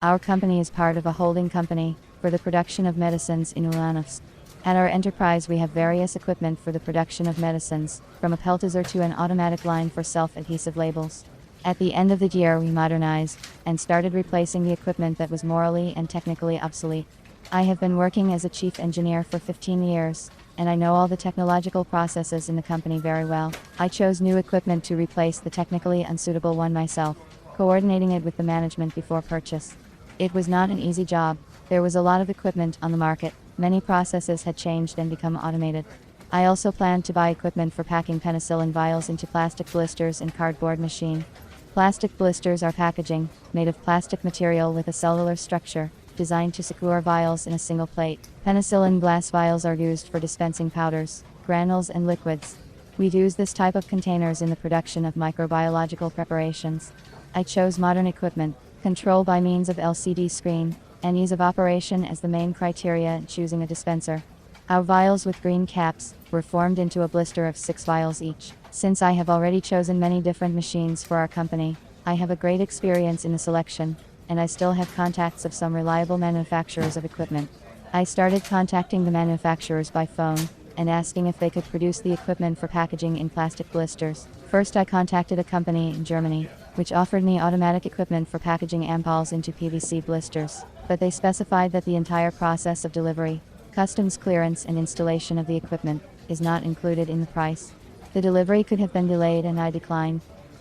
Our company is part of a holding company for the production of medicines in Ulanovsk. At our enterprise we have various equipment for the production of medicines, from a peltizer to an automatic line for self-adhesive labels. At the end of the year we modernized and started replacing the equipment that was morally and technically obsolete. I have been working as a chief engineer for 15 years, and I know all the technological processes in the company very well. I chose new equipment to replace the technically unsuitable one myself, coordinating it with the management before purchase. It was not an easy job. There was a lot of equipment on the market. Many processes had changed and become automated. I also planned to buy equipment for packing penicillin vials into plastic blisters and cardboard machine. Plastic blisters are packaging, made of plastic material with a cellular structure, designed to secure vials in a single plate. Penicillin glass vials are used for dispensing powders, granules and liquids. We use this type of containers in the production of microbiological preparations. I chose modern equipment, control by means of LCD screen, and ease of operation as the main criteria in choosing a dispenser. Our vials with green caps were formed into a blister of 6 vials each. Since I have already chosen many different machines for our company, I have a great experience in the selection, and I still have contacts of some reliable manufacturers of equipment. I started contacting the manufacturers by phone and asking if they could produce the equipment for packaging in plastic blisters. First I contacted a company in Germany, which offered me automatic equipment for packaging ampoules into PVC blisters, but they specified that the entire process of delivery, customs clearance and installation of the equipment is not included in the price. The delivery could have been delayed and I declined.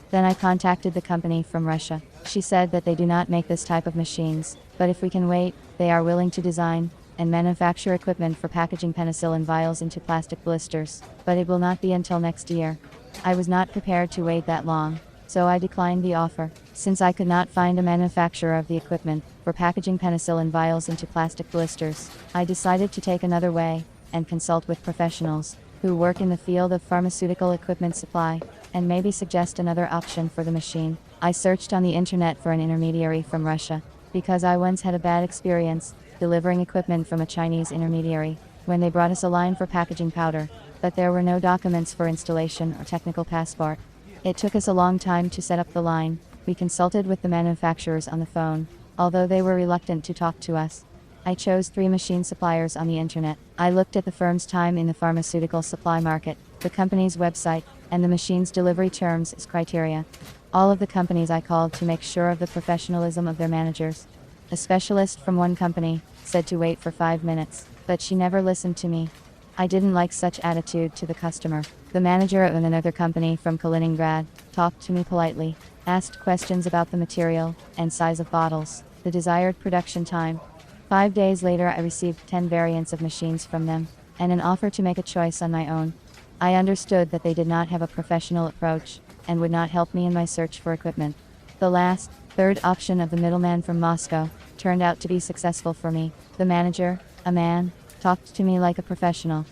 Then I contacted the company from Russia. She said that they do not make this type of machines, but if we can wait, they are willing to design and manufacture equipment for packaging penicillin vials into plastic blisters, but it will not be until next year. I was not prepared to wait that long, so I declined the offer. Since I could not find a manufacturer of the equipment for packaging penicillin vials into plastic blisters, I decided to take another way and consult with professionals who work in the field of pharmaceutical equipment supply and maybe suggest another option for the machine. I searched on the internet for an intermediary from Russia because I once had a bad experience delivering equipment from a Chinese intermediary when they brought us a line for packaging powder, but there were no documents for installation or technical passport. It took us a long time to set up the line. We consulted with the manufacturers on the phone, although they were reluctant to talk to us. I chose 3 machine suppliers on the internet. I looked at the firm's time in the pharmaceutical supply market, the company's website, and the machine's delivery terms as criteria. All of the companies I called to make sure of the professionalism of their managers. A specialist from one company said to wait for 5 minutes, but she never listened to me. I didn't like such attitude to the customer. The manager of another company from Kaliningrad talked to me politely, asked questions about the material and size of bottles, the desired production time. 5 days later I received 10 variants of machines from them, and an offer to make a choice on my own. I understood that they did not have a professional approach, and would not help me in my search for equipment. The last, third option of the middleman from Moscow turned out to be successful for me. The manager, a man, talked to me like a professional.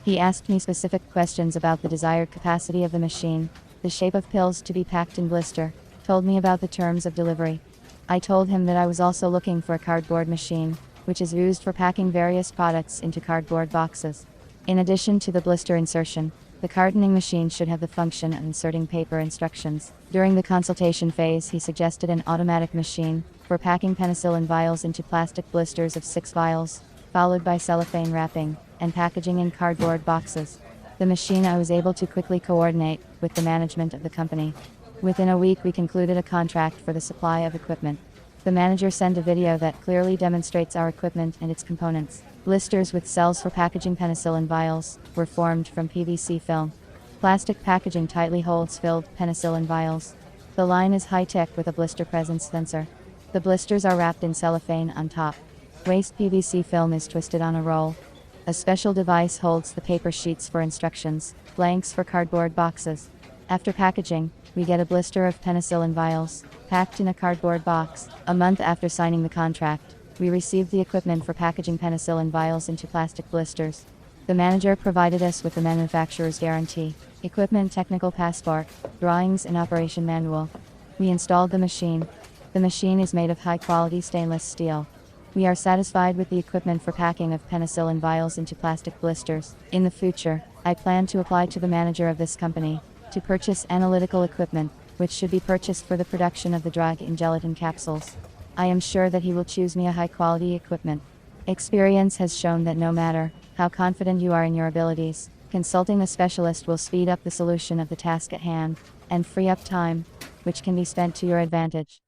He asked me specific questions about the desired capacity of the machine, the shape of pills to be packed in blister, told me about the terms of delivery. I told him that I was also looking for a cardboard machine, which is used for packing various products into cardboard boxes. In addition to the blister insertion, the cartoning machine should have the function of inserting paper instructions. During the consultation phase he suggested an automatic machine for packing penicillin vials into plastic blisters of 6 vials, followed by cellophane wrapping and packaging in cardboard boxes. The machine I was able to quickly coordinate with the management of the company. Within a week we concluded a contract for the supply of equipment. The manager sent a video that clearly demonstrates our equipment and its components. Blisters with cells for packaging penicillin vials were formed from PVC film. Plastic packaging tightly holds filled penicillin vials. The line is high-tech with a blister presence sensor. The blisters are wrapped in cellophane on top. Waste PVC film is twisted on a roll. A special device holds the paper sheets for instructions, blanks for cardboard boxes. After packaging, we get a blister of penicillin vials, packed in a cardboard box. A month after signing the contract, we received the equipment for packaging penicillin vials into plastic blisters. The manager provided us with the manufacturer's guarantee, equipment technical passport, drawings and operation manual. We installed the machine. The machine is made of high-quality stainless steel. We are satisfied with the equipment for packing of penicillin vials into plastic blisters. In the future, I plan to apply to the manager of this company to purchase analytical equipment, which should be purchased for the production of the drug in gelatin capsules. I am sure that he will choose me a high quality equipment. Experience has shown that no matter how confident you are in your abilities, consulting a specialist will speed up the solution of the task at hand, and free up time, which can be spent to your advantage.